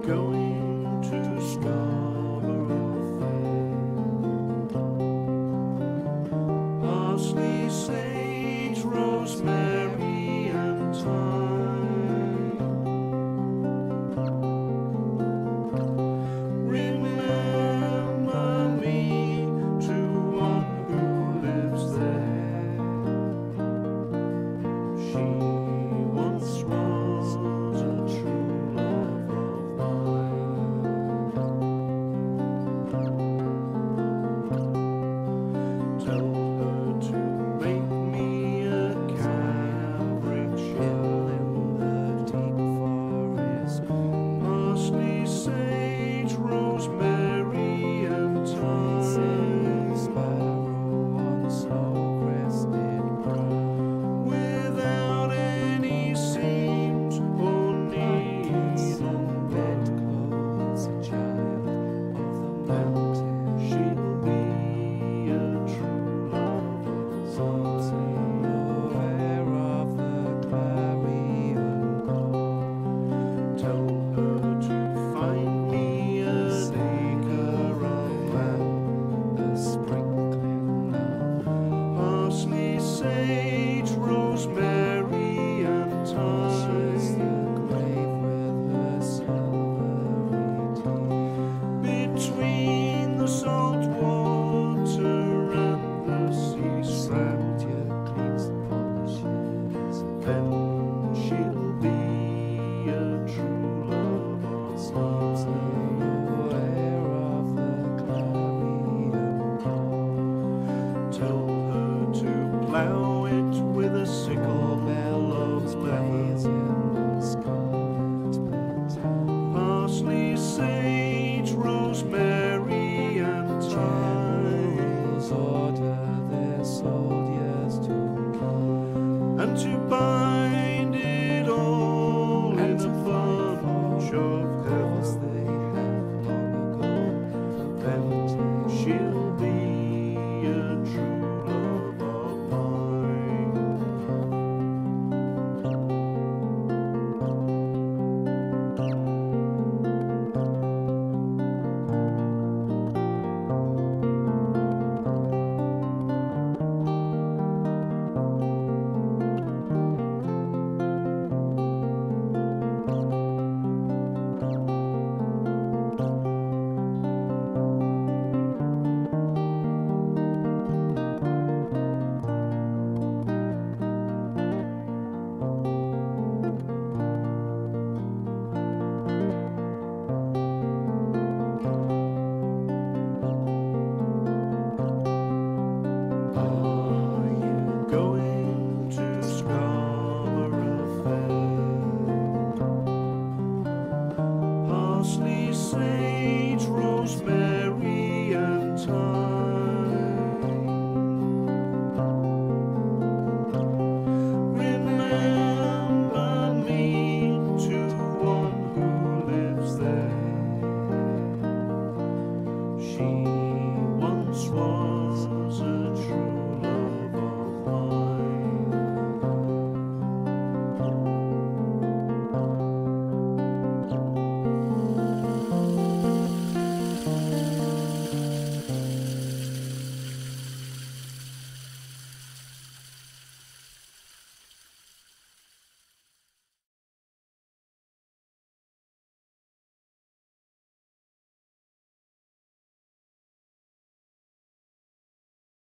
Going to Scarborough Fair. Parsley, sage, rosemary and thyme. Remember me to one who lives there. She once was a true love of mine. Tell her to make me a cambric hill in the deep forest. Parsley, sage, rosemary and thyme. Sparrow on snow-crested brow, without any seams or needles on bedclothes, a child of the mountain. She'll be a true love of mine. Aware of the clarion call. Tell her to find me an acre of land, a sprinkling of parsley, sage, rosemary and thyme. She's the grave with her silvery teeth, between the salt water and the sea strand. Your cleats polishes, then she'll be a true love of mine. Aware of the clarion call. Tell her to plough it with a sickle, bellows blazing scarlet baton. Parsley, sage, rosemary and thyme. Generals order their soldiers to kill and to